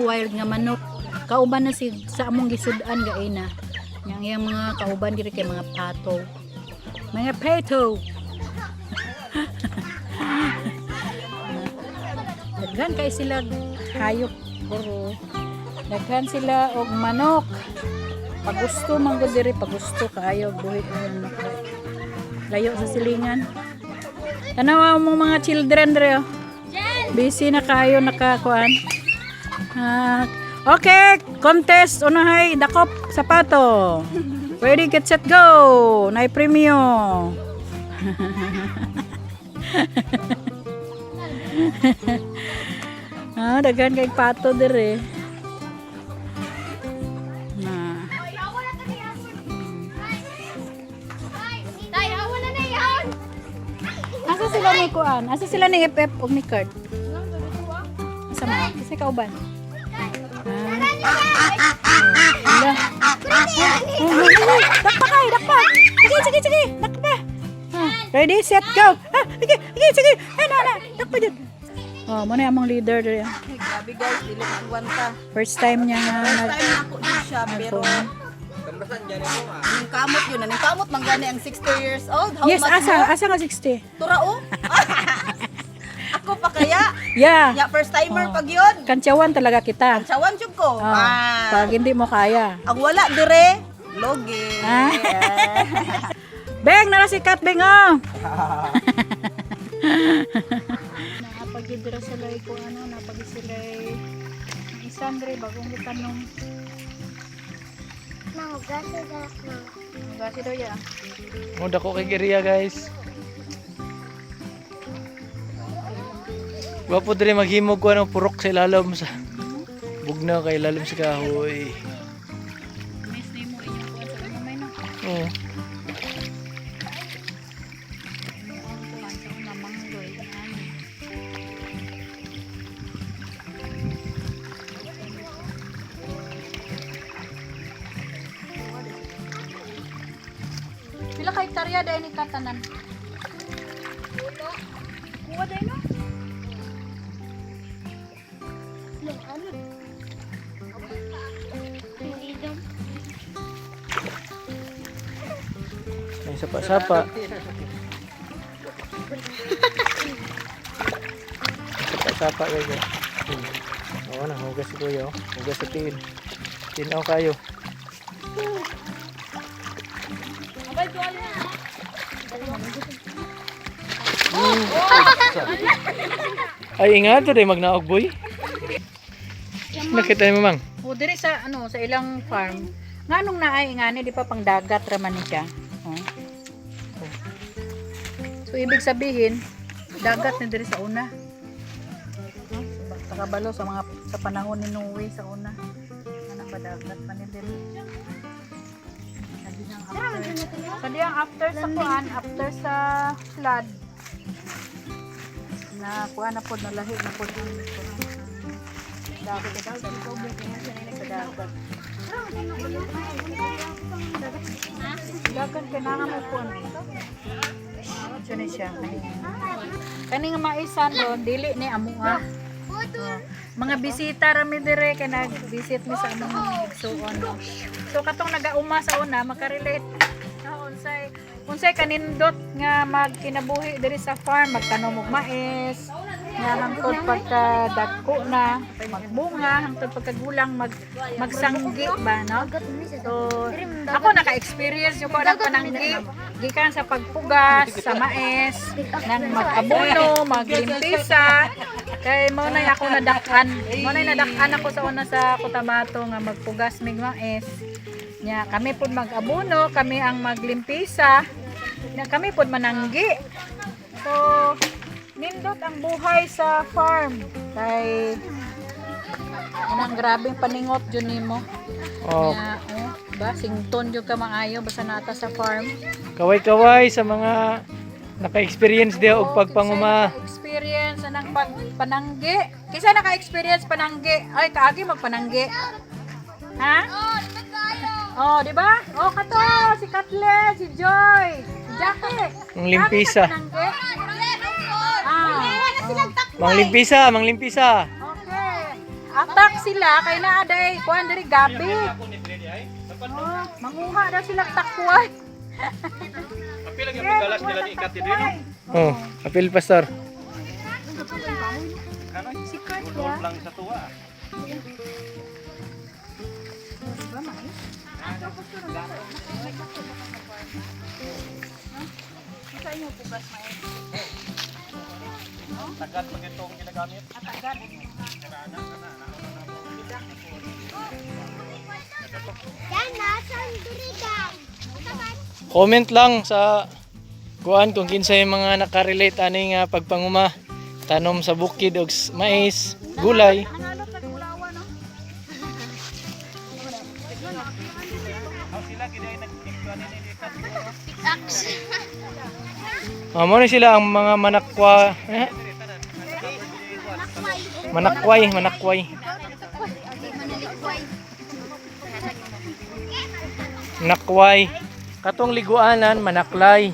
wild nga manok. Kauban na si sa among gisudan gaina. Yang mga kauban diri kay mga pato. Mga pato. Daghan kay sila hayop puro. Daghan sila og manok. Pag gusto man gud diri, pag gusto kaayo buhi manok. Layo sa silingan. Tanaw mo mga children diri. Oh. Busy na kayo nakakuan. Okay, contest unahay dakop sapato. Ready, get set, go. Nay premio. Daghan kay pato dire. Asa sila ni kuan? Asa sila ni FF og ni Kurt? Asa man? Kasi kauban. Dakpa kay, dakpa. Sige. Dakpa. Ready, set, go. Sige. Na. Dakpa jud. Oh, mo na among leader diri. Grabe guys, dili man ta. First time niya nga First time na ako din siya, pero yung kamot yun, ang kamot man gani ang 60 years old. How yes, much more? asa nga 60. Turao? Ako pa kaya? Yeah. Ya, first timer pag yun. Kantsawan talaga kita. Sawan jud ko. Pag hindi mo kaya. Ang wala dire, logi. Beng, nara si Kat, Beng, oh. Napagidira sila ko napagid sila isang dre bagong gitanong. Gasi daw ya. Muda ko kay Geria guys. Wapo diri maghimog ko anong purok sa ilalim sa bugnaw kay ilalim sa kahoy. Miss ni mo inyong kuan sa mamay no. Oo. Pila ka hektarya dahil ni Katanan? Kuha dahil no? Ay sapa-sapa. Sapa-sapa kayo. Oo na, hugas ko yo. Hugas sa tin. Tinaw kayo. Ay ingat to day magnaog boy. Nakita mo mang. O diri sa sa ilang farm. Nganong naay ngani di pa pang dagat raman ni siya. Oh. So ibig sabihin dagat ni diri sa una. Sa kabalo sa mga sa panahon ni Noe sa una. Ana ba dagat pa ni diri. Kadiyang after sa kuan, after sa flood. Na kuan na pod nalahi na pod ang dagat ito dagat. Dagat kailangan mo po. Ito na siya. Kaning maisan doon, dili ni amuha. Mga bisita rami dire kay nag-visit mi sa among igsuon. So katong nagauma sa una makarelate. Unsay kanindot nga magkinabuhi diri sa farm, magtanom og mais. Nga hangtod pagka dagko na, magbunga, hangtod pagkagulang magsanggi ba, no? So, ako naka-experience yung ko ng pananggi, gikan sa pagpugas, sa mais, nang mag-abono, maglimpisa, kay mo na ako nadakan ako sa una sa Cotabato nga magpugas mig mais. Nya kami pud mag-abono, kami ang maglimpisa, nya kami pud mananggi. So, nindot ang buhay sa farm kay anang grabeng paningot jud nimo. Oh. Ba sington jud ka maayo basta nata sa farm. Kaway-kaway sa mga naka-experience dia og pagpanguma. Experience anang pananggi. Kisa naka-experience pananggi. Ay kaagi magpananggi. Ha? Oh, di ba? Oh, kato si Katle, si Joy, si Jackie. Ang limpisa. Ah. Manglimpisa. Okay. Atak sila kay naa day kuan diri gabi. Oh, manguha daw sila takway. Apil lagi magalas nila di ikat diri no. Oh, apil pastor. Secret Doon ya. lang sa tuwa. Tagat pag itong ginagamit. Comment lang sa kuan kung kinsay mga nakarelate ani nga pagpanguma tanom sa bukid og mais, gulay. Mo ni sila ang mga manakwa. Manakway. Nakway. Katong liguanan, manaklay.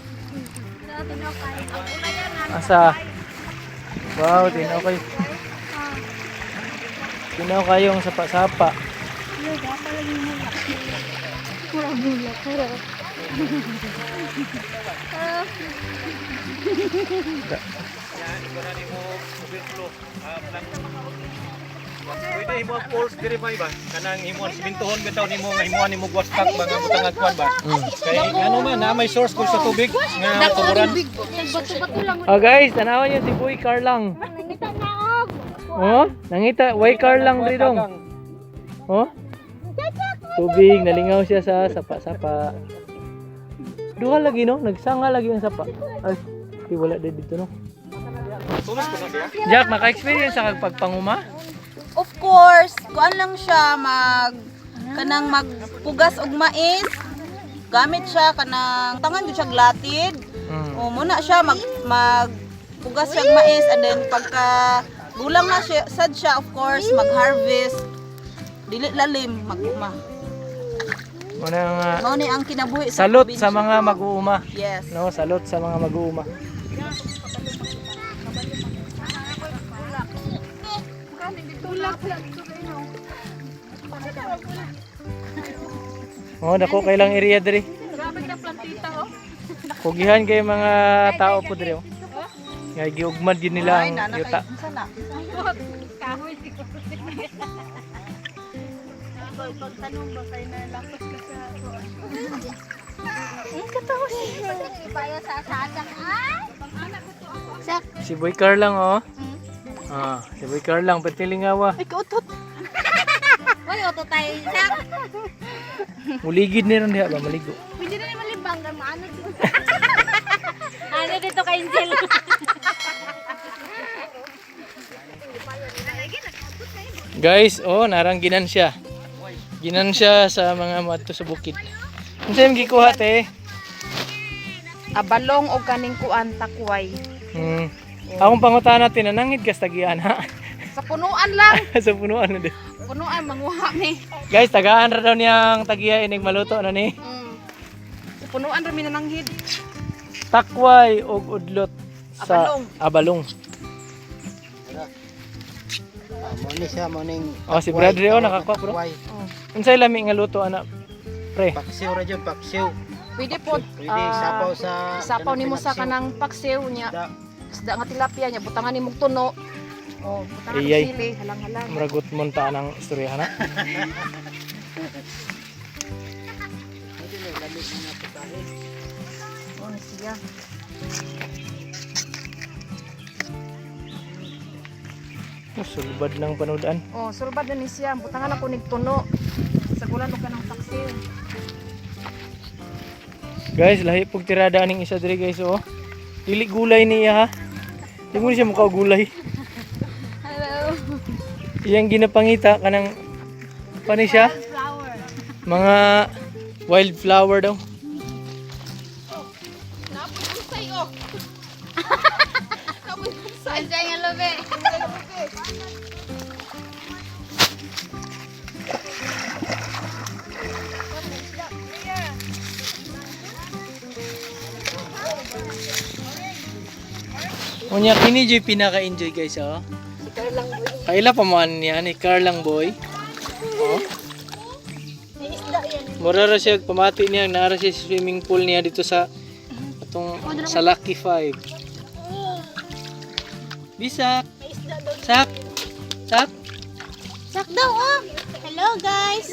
Asa? Wow, tinaw kayo. Tinaw kayong sapa-sapa. Pwede himo ang poles diri ba iba? Kanang himo simintohon bitaw nimo nga himuan nimo wastak ba nga butangag kuan ba? Kay ano man na may source kung sa tubig nga tuburan. Oh guys, tanawan niyo si Boy Carlang. Oh, nangita way Carlang diri dong. Oh. Tubig, nalingaw siya sa sapa-sapa. Duha lagi no, nagsanga lagi ang sapa. Ay, di wala dito no. Tulos ko na siya. Jack, naka-experience sa pagpanguma? Of course, kuan lang siya kanang magpugas og mais. Gamit siya kanang tangan gyud siya glatid. O muna siya magpugas siya og mais and then pagka gulang na siya sad siya, of course mag-harvest. Dili lalim mag-uma. Muna Mao ni ang kinabuhi sa salot probinsya. sa mga mag-uuma. Yes. No, salot sa mga mag-uuma. Oh, dako kay lang area diri. Grabe ka plantita oh. Pugihan kay mga tao po diri. Oh. Nga giugmad yun nila Ay, ang nana yuta. kay sana. Kahoy siguro. Pagtanong ba kay na lapos ka sa Si Boy Carl lang oh. Si Boy Carl lang pati lingawa. Ay kautot. Uy, oto tayo. Sak, Muligid ni ron diha ba maligo. pwede na naman libang ka maano dito. Ano dito kay Angel? Guys, oh, narang ginansya. Ginansya sa mga mato sa bukid. Unsa imong gikuha te? Abalong og kaning kuan takway. Akong pangutana tinanangit kas tagian ha. Sa punuan lang. Sa punuan na din. Punuan manguha ni. Guys, tagaan ra daw niyang tagiya inig maluto na ni. Sa punuan ra mi nananghid. Takway og udlot sa abalong. Mo ni siya mo ning Oh, si Brad Rio nakakuha bro. Unsay lami nga luto ana? Pre. paksiw ra jud paksiw. Pwede po. Pwede sapaw sa Sapaw nimo sa kanang paksiw niya. Da. Isda nga tilapia niya butangan nimo tuno. Oh, butangan og Iyay. sili, halang-halang. Muragot mo ta ng istorya na. Oh, siya. Sulbad lang panudan. Oh, sulbad na ni siya. Butangan ako nig tuno. Sa gulan og kanang paksiw. Guys, lahi pug tirada ning isa diri guys oh. Dili gulay niya ha. Di mo siya mukha gulay. Hello. Iyang ginapangita kanang pani siya? Flower. Mga wildflower daw. Andiyan yung lobe. Unya kini joy pinaka-enjoy guys oh. Kaila pa man niya ni Carlang boy. Oh. Mura ra siya pamati niya naara siya sa swimming pool niya dito sa atong sa Lucky 5. Bisak. Sak. Sak. Sak daw, oh. Hello, guys.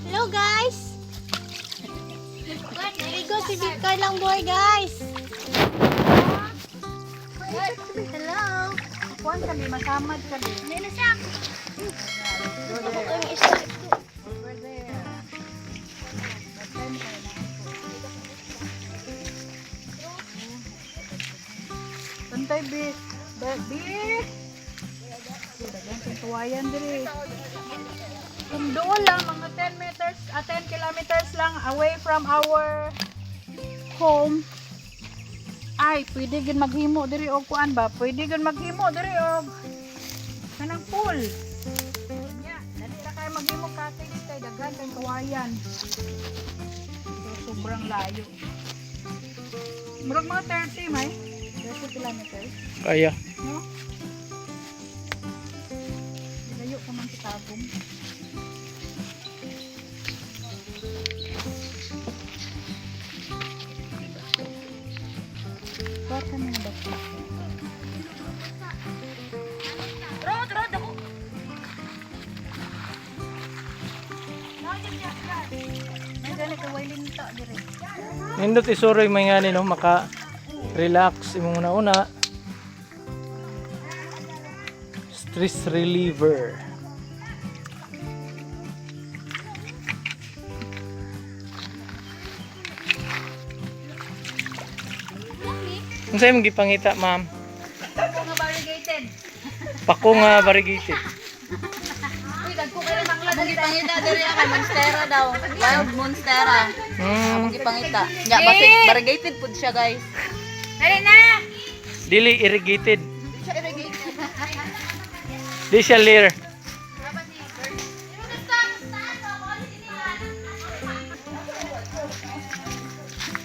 Hello, guys. Naligo si Big Carlang boy, guys. Hello. Kuan kami masamad kami. Hindi na siya. Ako kami isa. Tantay bi. Bi. Dagan kang tuwayan diri. Kung doon lang mga 10 meters, 10 kilometers lang away from our home. Ay, pwede gid maghimo diri og kuan ba? Pwede gid maghimo diri og kanang pool. Nya, dali ra kay maghimo cottage kay daghan kang kawayan. So, sobrang layo. Murag mga 30 may 30 kilometers, Kaya. no? Layo pa man kitagom. Kuha ka mga basta. Rod, ako. May gani ka wailin ta diri. Nindot isuroy may ngani no maka relax imong una-una. Stress reliever. Unsa imong gipangita, ma'am? Ako nga variegated. Pako nga variegated. Uy, dagko kayo mangla Among gipangita diri kay Monstera daw. Wild Monstera. Among gipangita. Nya basig variegated pud siya, guys. Dali na. Dili irrigated. Di siya leer.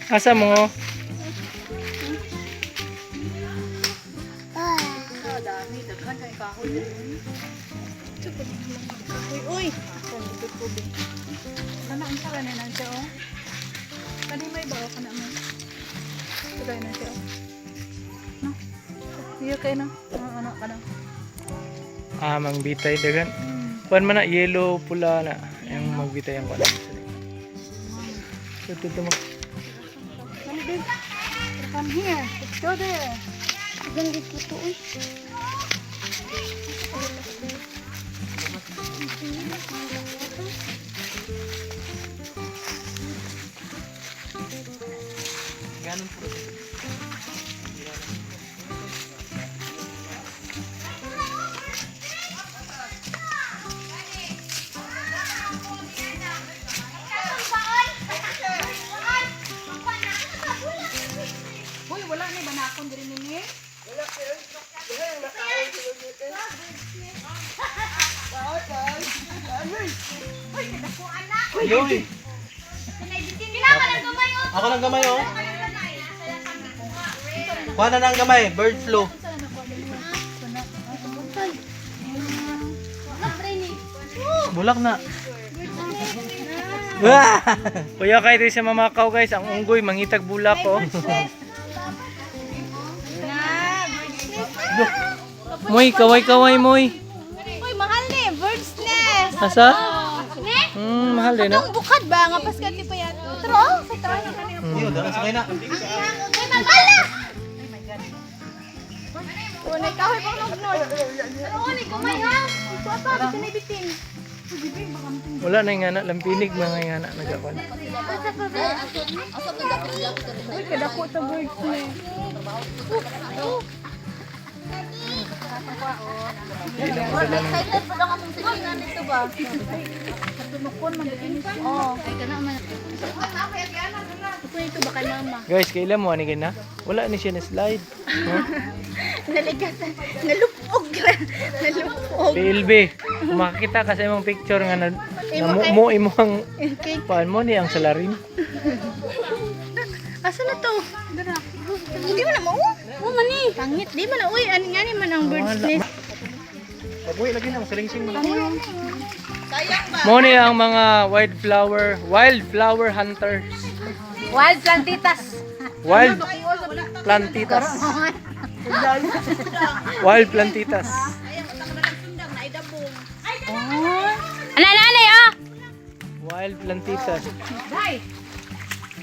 Asa mo? Uy. Kana ang sara na siya oh. Kani may ba kana mo? Kaya na siya. No. Iya kay na. Ano kana. Ah, mangbitay dagan. Kuan man na yellow pula na. Yung magbitay ang kuan. Ito mo. Come babe. Come here. Let's go there. Ganda po to, uy. Ganun po. Uy, wala ni banakon diri ni. Yoy. Ako lang gamay oh. Kuha na ng gamay, bird flu. Bulak na. Kuya kay di siya mamakaw guys, ang unggoy mangitag bulak oh. Moy, kaway-kaway moy. Uy, mahal ni. Bird's nest. Asa? Ne? Mahal din no. Ang bukad ba? Nga paskat pa yan. Tro, sa tro. Iyo, dala sa kay na. Ay, magala! Unay kahoy pang nag-nord. Pero unay kumay ha. Ipapa, binibitin. Wala na yung anak, lampinig mga yung anak nagawan. Asa pa ba? Uy, kadako to birds ni. Excited pa lang akong tingnan nito ba? Katunukon man din siya. Oo. Ay, ka naman. Ito ito ba kay mama? Guys, kailan mo ani na? Wala ni siya na slide. Huh? Naligatan. Nalupog. Nalupog. PLB, kung makakita ka sa imong picture nga na mo imong paan mo ni ang salarin. Asa na to? Hindi mo na mo? Oo man eh. Pangit. Di mo na. Uy, ano nga ni man ang bird's nest. Pag-uwi lagi na, salingsing mo lang. Sayang ba? Mo ni ang mga wildflower hunters. Wild plantitas. Wild plantitas. Wild plantitas. Sayang, utang na lang sundang, naidabong. Anay, oh. Wild plantitas. Day!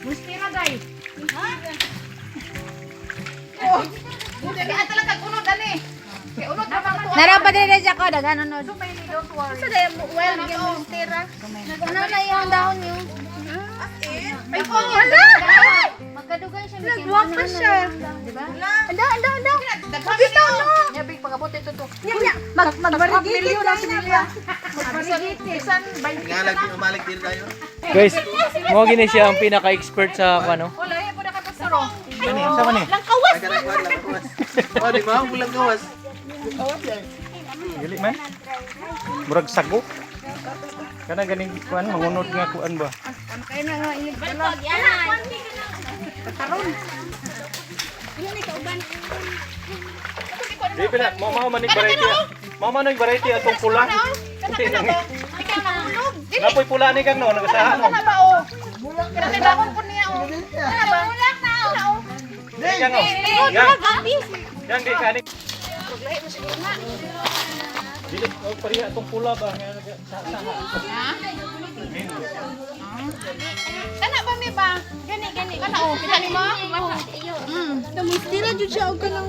Mustira, day! Kaya talaga kunod ani. Kaya unod na mga tuwa. Narapat din na siya ko. Dagan ano. So, may don't worry. Sa dahil mo, well, yung monstera. Ano na yung dahon niyo? Ay, ko, wala! Magkadugay siya. Nagwak pa siya. Diba? Anda. Mabitaw no! Nyabing pagabot ito to. Magbarigiti na sila. Magbarigiti. Isan, Ngalag, umalik din tayo. Guys, mo gini siya ang pinaka-expert sa ano. wala, yan po na kay Pastoro. Gani, sa man eh. Langkawas. Oh, di ba? Ang bulang gawas. Gali man. Murag sago. Kana ganing kuan mangunod nga kuan ba. Di pina, mama manig variety. Mama manig variety atong pula. Kunti lang. Napoy pula ni kang no, nagasahan no. Yang no. Yang di kaning. Dili og pariha atong pula ba nga nagasahan. Kana ba mi ba? Gani. Kana o, kita ni mo? Kamistira jud siya og kanang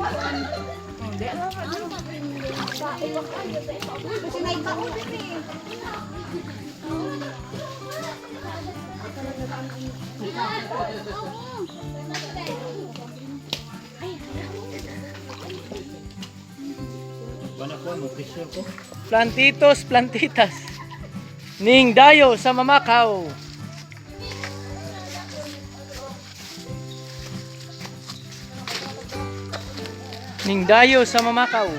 Plantitas. Ning dayo sa Mamakaw. Ning dayo sa Mamakaw.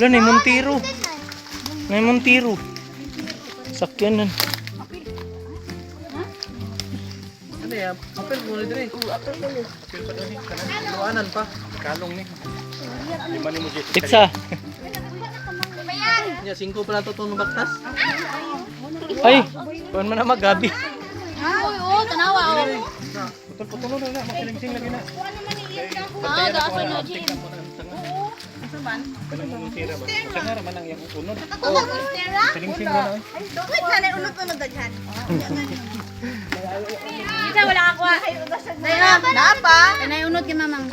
Wala, may Montiro. Sakyanan. Ano yan? Apel mo na din. Apel pa doon. Luanan pa. Kalong ni. Lima ni mo jit. Pizza. Nya 5 pa na to itong baktas. Ay, kuwan man na magabi. Oo, tanawa. Putol-putol na masilingsing lagi na. Dasan na, Jim. Kanang mong tira ba? Sa nga raman ang iyang unod. monstera. Silingsing na na. Wait na unod daghan. Isa wala ako. Napa? Kanay unod kay mamang.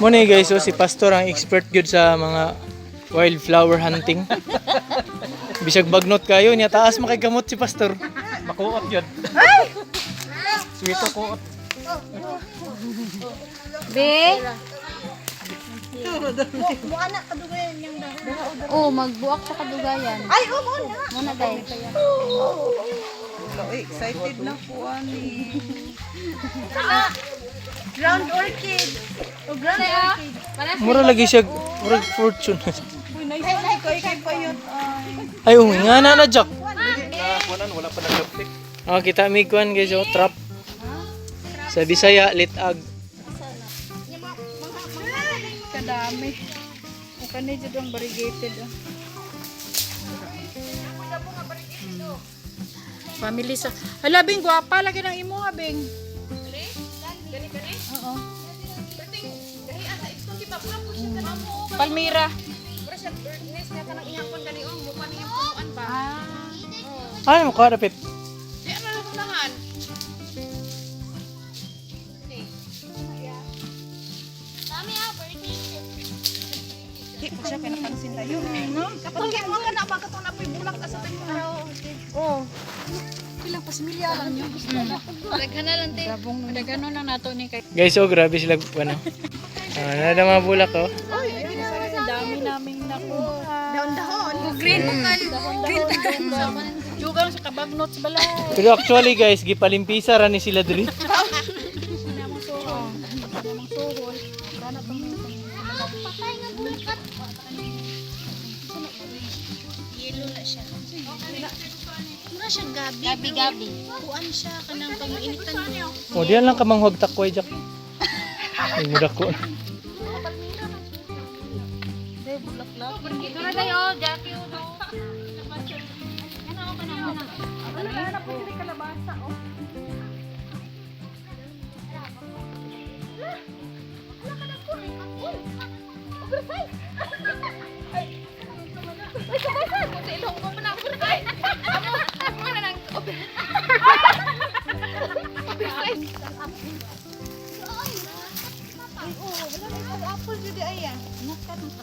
Mo ni guys, si Pastor ang expert gyud sa mga wildflower hunting. Bisag bagnot kayo niya taas makigamot si Pastor. Makuot yun. Sweeto kuot. Be. Buana kadugayan yang daw. Oh, magbuak sa kadugayan. Ay, muna. Muna day. Excited na po ani. Ground orchid. O ground orchid. Mura lagi siya, mura fortune. Ay, kay payot. Ay, nga na Jack. Kuanan wala pa nag-uptick. Oh, kita mi kuan guys, oh, trap. Sa Bisaya, litag. Kadami. O kani jud ang variegated. Family sa... Hala, Bing, gwapa lagi ng imo ha, Bing. Gani? Oo. Palmira. Ano mo ka dapit? Kapag mo ka na makatong na bulak ka sa tingin. Oh. Pilang pasimilya lang yun. Daghan na lang te. Dabong nagano na nato ni kay. Guys, oh, grabe sila, ano. Nada mga bulak, oh. Ang dami naming nakuha. Dahon-dahon. Green mo ka. Green Jugang sa kabagnot sa balay. Pero actually guys, gipalimpisa ra ni sila diri. Gabi. Kuan siya kanang pag-initan niyo. O, diyan lang ka manghog takway, Jack. Ay, mura ko. Dito na tayo, Jackie.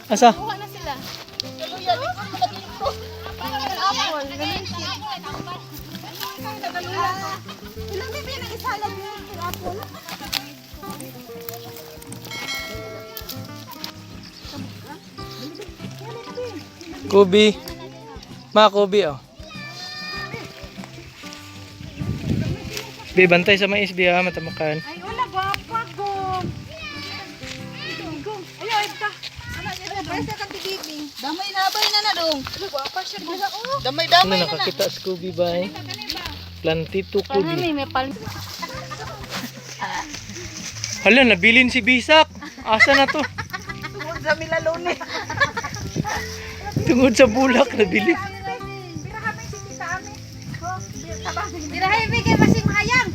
Asa? Ilang bibi na isalag mo yung apple? Kubi. Ma, kubi, oh. Bi, bantay sa mais, bi, ha, matamakan. Ay, wala gwapa ko. Ayaw, ito. Ano, yan, presa kang tibibing. Damay na dong. Gwapa siya. Damay Ano, nakakita sa kubi ba, eh? Plantito kubi. May pal. Hala, nabilin si Bisak. Asa na to? Tungkol sa milalone. Tungod sa bulak, nabilin. Dirahay, bigay masing mahayang.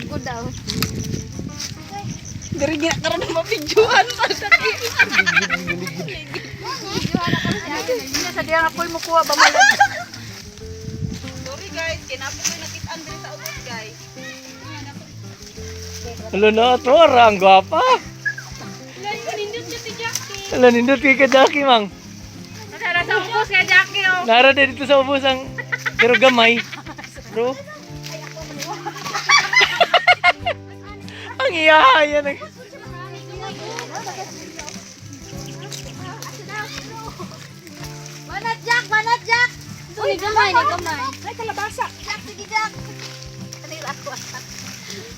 Ako daw. Dari gina karon na mapidjuan sa sakit. Sa diyan ako'y mukuha ba malag. Sorry guys, kinapo ko nakitaan diri sa ubos guys. Hala na, Tora, ang gwapa. Hala, nindot kay ka, Jackie, mang. Nara sa ubos kay Jackie oh. Nara din dito sa ubos ang... Pero gamay. Bro. Ang iyahaya na. Banat Jack. Uy, gamay. Ay kalabasa. Jack, sige Jack.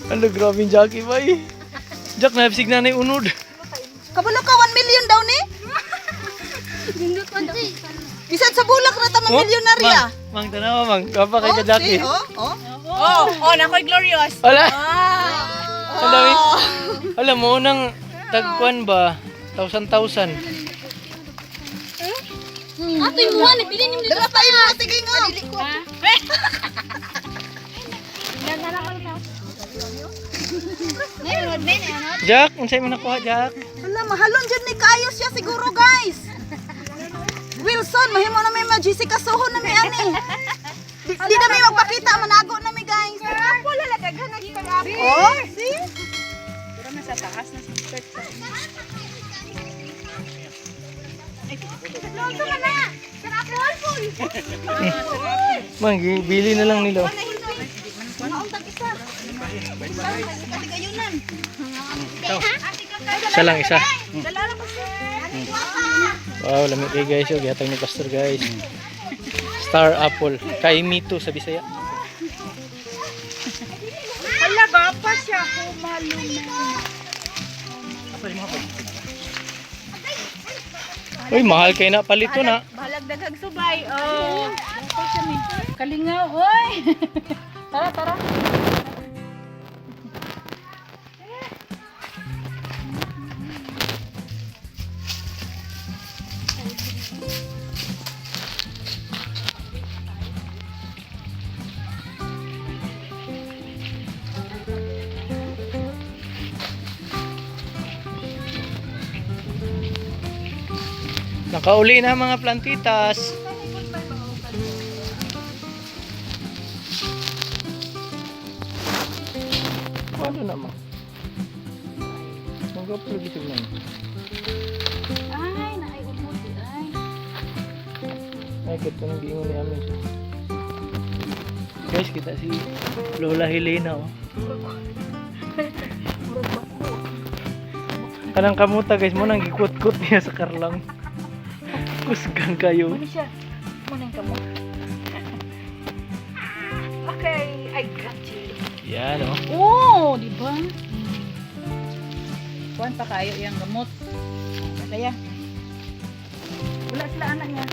Ano, grabe yung Jackie ba eh. Jack, naipsig na unod. Kabalo ka 1 million daw ni? Dindot pa daw. Bisan sa bulak na ta milyonarya. Mang, tanawa, mang. Gwapa kay ka, Jackie. Nakoy glorious. Wala. Ang dami. Alam mo, unang tagkuan ba? 1,000. Ato yung muha, nipilin yung dito pa. Sige nga. Ngayon, men, ano? Jack, unsay mo nakuha, Jack? Wala, mahalon dyan ni kayo siya siguro guys. Wilson, mahimo na may mag-GC kasuhon na may ani. Di na may magpakita, manago na may guys. Wala lagaghan na yung apple. Oh, see? Pero nasa taas na sa skirt. Loto ka na! Sarap yung alcohol! Mang, bili na lang nila. Isa lang, isa. Wow, lamig kayo guys. Oh, gihatag ni Pastor guys. Star apple. Kaimito sa Bisaya. Hala, gapa siya. Kumalo na. Uy, mahal kayo na palito na. Bahalag daghang subay. Oh. Kalingaw, oy. Tara. Nakauli na mga plantitas. Ano naman? Mag-upload ito lang. Ay, naayun ay. Ay, kito nang giingon ni Amin. Guys, kita si Lola Helena, oh. Kanang kamuta guys, mo nang gikut-kut niya sa karlang. Kusgang kayo. Ano siya? Munang ka mo. Okay, I got you. Yan, oh. Oh, di ba? Kuan pa kayo yung gamot. Kaya. Wala sila anak niya.